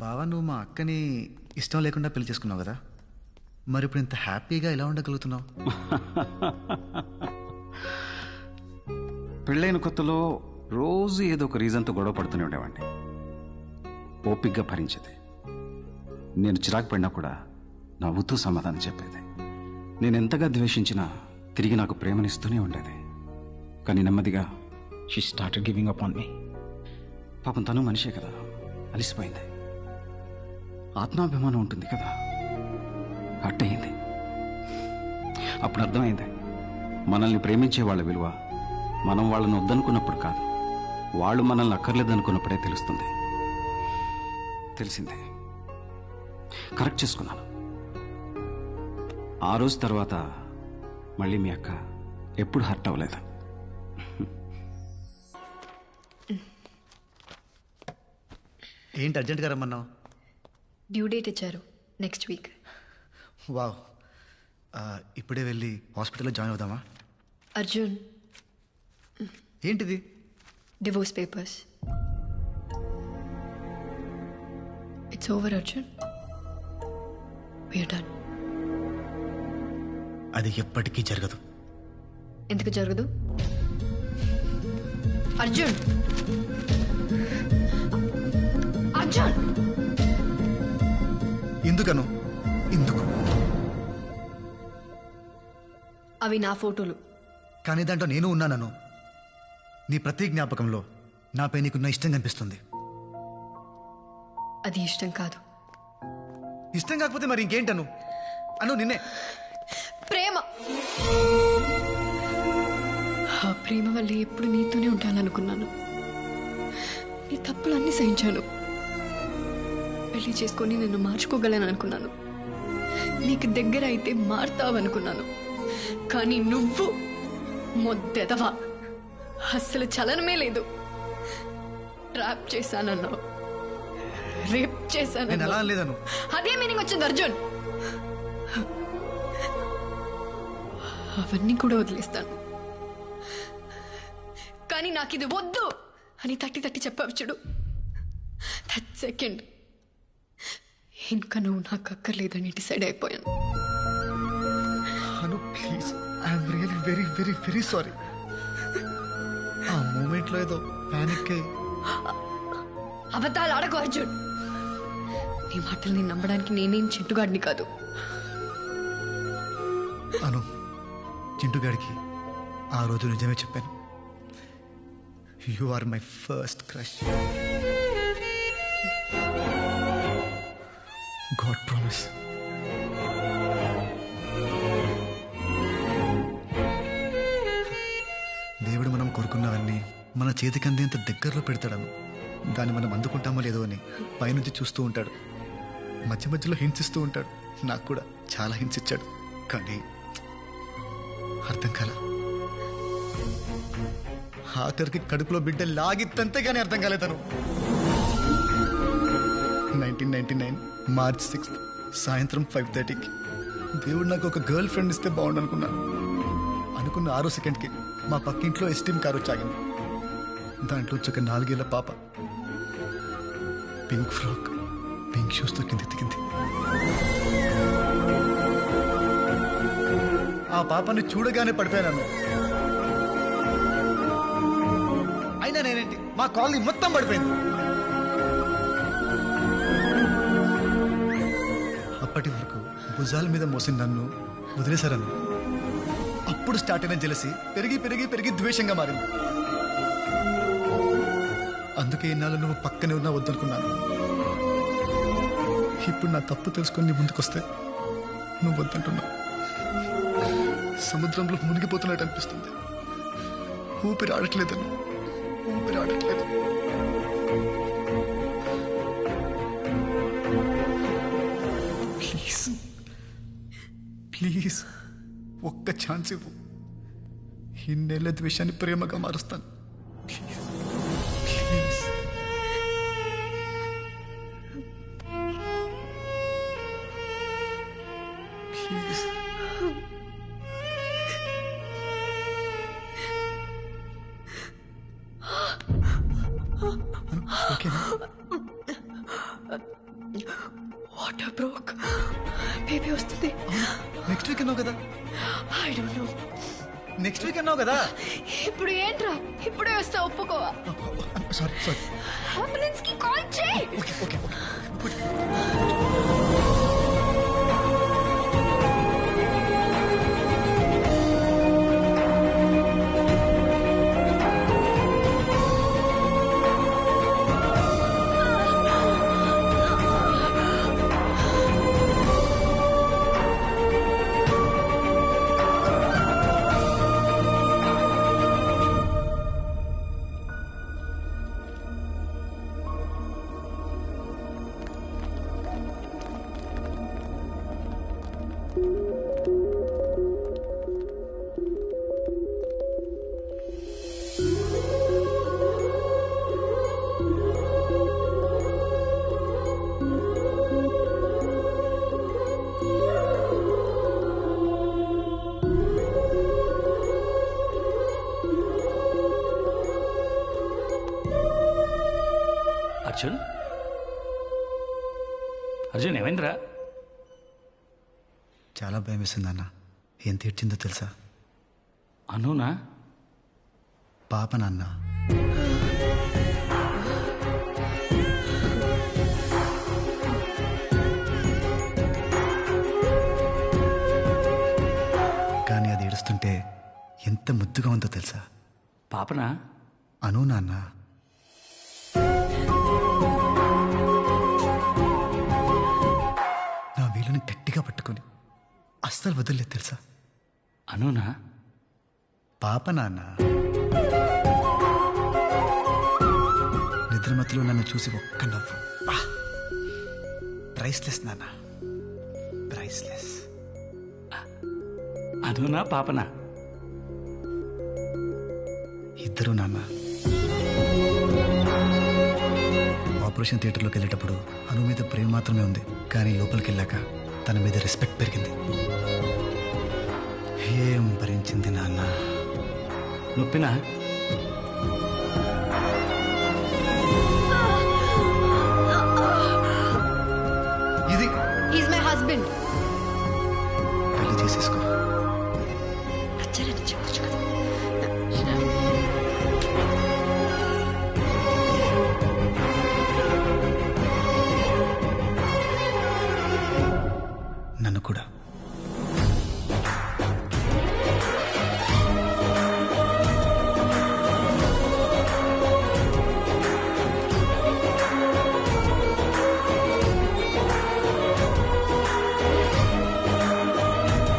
బావా, నువ్వు మా అక్కని ఇష్టం లేకుండా పెళ్లి చేసుకున్నావు కదా, మరి ఇప్పుడు ఇంత హ్యాపీగా ఎలా ఉండగలుగుతున్నావు? పెళ్ళైన కొత్తలో రోజు ఏదో ఒక రీజన్తో గొడవ పడుతూనే ఉండేవాడిని. ఓపిగ్గా భరించేది. నేను చిరాకు పడినా కూడా నవ్వుతూ సమాధానం చెప్పేది. నేను ఎంతగా ద్వేషించినా తిరిగి నాకు ప్రేమనిస్తూనే ఉండేది. కానీ నెమ్మదిగా she started giving up on me. పాపం తను మనిషే కదా, అలిసిపోయింది. ఆత్మాభిమానం ఉంటుంది కదా, హర్ట్ అయింది. అప్పుడు అర్థమైంది, మనల్ని ప్రేమించే వాళ్ళ విలువ మనం వాళ్ళని వద్దనుకున్నప్పుడు కాదు, వాళ్ళు మనల్ని అక్కర్లేదనుకున్నప్పుడే తెలుస్తుంది. తెలిసిందే, కరెక్ట్ చేసుకున్నాను. ఆ రోజు తర్వాత మళ్ళీ మీ అక్క ఎప్పుడు హర్ట్ అవ్వలేదు. ఏంటి అర్జెంట్గా రమ్మన్నావు? డ్యూ డేట్ ఇచ్చారు, నెక్స్ట్ వీక్. వావ్, ఇప్పుడే వెళ్ళి హాస్పిటల్లో జాయిన్ అవుదామా? అర్జున్, ఏంటిది? Divorce papers. It's over Arjun, we are done. అది ఎప్పటికీ జరగదు. ఎందుకు జరగదు? అర్జున్, అర్జున్! ఎందుకను? ఎందుకు? అవి నా ఫోటోలు. కానీ దాంట్లో నేను ఉన్నానను. నీ ప్రతి జ్ఞాపకంలో నాపై నీకున్న ఇష్టం కనిపిస్తుంది. అది ఇష్టం కాదు. ఇష్టం కాకపోతే మరి ఇంకేంటను? అను, నిన్నే. ప్రేమ. ఆ ప్రేమ వల్ల ఎప్పుడు నీతోనే ఉంటాననుకున్నాను. నీ తప్పులన్నీ సహించాను. పెళ్లి చేసుకొని నిన్ను మార్చుకోగలను అనుకున్నాను. నీకు దగ్గర అయితే మారుతావనుకున్నాను. కానీ నువ్వు మొద్దెదవా, అస్సలు చలనమే లేదు. ట్రాప్ చేశానన్నావు, రేప్ చేశాను. అలా లేదను. అదే మీనింగ్ వచ్చింది అర్జున్. అవన్నీ కూడా వదిలేస్తాను, కానీ నాకు ఇది వద్దు అని తట్టి తట్టి చెప్పావు చూడు. దట్ సెకండ్ ఇంకా నువ్వు నాకు అక్కర్లేదని డిసైడ్ అయిపోయాను. Anu, please, I'm really very very very sorry. ఆ మూమెంట్లో ఏదో ప్యానిక్ అయ్యి. అబద్ధాలు ఆడకు అర్జున్. నీ మాటల్ని నమ్మడానికి నేనేం చింటుగాడిని కాదు. అను, చింటుగాడికి ఆ రోజు నిజమే చెప్పాను. You are my first crush. God promise. దేవుడు మనం కోరుకున్నవన్నీ మన చేతికి అందేంత దగ్గరలో పెడతాడను. దాన్ని మనం అందుకుంటామో లేదో అని పైనుంచి చూస్తూ ఉంటాడు. మధ్య మధ్యలో హింట్స్ ఇస్తూ ఉంటాడు. నాకు కూడా చాలా హింట్స్ ఇచ్చాడు, కానీ అర్థం కాల. ఆఖరికి కడుపులో బిడ్డ లాగిత్తంతే కానీ అర్థం కాలేదను. 1999 మార్చ్ 6 సాయంత్రం 5:30కి దేవుడు నాకు ఒక గర్ల్ ఫ్రెండ్ ఇస్తే బాగుండు అనుకున్నాను. అనుకున్న 6 సెకండ్కి మా పక్కింట్లో ఎస్టీమ్ కారు వచ్చాగింది. దాంట్లో ఒక 4 ఏళ్ల పాప పింక్ ఫ్రాక్, పింక్ షూస్తో కిందెత్తికింది. ఆ పాపని చూడగానే పడిపోయాను. అయినా నేనేంటి, మా కాలనీ మొత్తం పడిపోయింది. అప్పటి వరకు భుజాల మీద మోసిన నన్ను వదిలేశారను. అప్పుడు స్టార్ట్ అయిన జలసి పెరిగి పెరిగి పెరిగి ద్వేషంగా మారింది. అందుకే ఇన్నాళ్ళు నువ్వు పక్కనే ఉన్నా వద్దనుకున్నాను. ఇప్పుడు నా తప్పు తెలుసుకొని నీ ముందుకొస్తే నువ్వు వద్దంటున్నావు. సముద్రంలో మునిగిపోతున్నట్టు అనిపిస్తుంది. ఊపిరి ఆడట్లేదని, ఊపిరి ఆడట్లేదు. ప్లీజ్ ప్లీజ్ ఒక్క ఛాన్స్ ఇవ్వు. ఇన్నేళ్ల ద్వేషాన్ని ప్రేమగా మారుస్తాను. Please please. ప్లీజ్. ఓకేనా? వాటర్ బ్రోక్, బేబీ వస్తుంది. నెక్స్ట్ వీక్ అన్నావు కదా. I don't know. Next week అన్నావు కదా. ఇప్పుడు ఏంట్రా, ఇప్పుడే వస్తా, ఒప్పుకోవా? Sorry sorry. అంబులెన్స్ కి కాల్ చేయి. Okay okay okay. Arjun, Arjun ఏమైందిరా? చాలా భయం వేసింది అన్న. ఏం తీర్చిందో తెలుసా? అనునా? పాప నాన్న. కానీ అది ఏడుస్తుంటే ఎంత ముద్దుగా ఉందో తెలుసా? పాపనా? అను నాన్న. నా వీలుని గట్టిగా పట్టుకొని అస్సలు వదిలేదు తెలుసా? అనునా? పాప నాన్న. నిద్రమతిలో నన్ను చూసి ఒక్క నవ్వు. ప్రైస్లెస్ నాన్న, ప్రైస్లెస్. అనునా పాపనా? ఇద్దరు నాన్న. ఆపరేషన్ థియేటర్లోకి వెళ్ళేటప్పుడు అను మీద ప్రేమ మాత్రమే ఉంది, కానీ లోపలికి వెళ్ళాక తన మీద రెస్పెక్ట్ పెరిగింది. ఏం భరించింది నాన్న. నొప్పినా?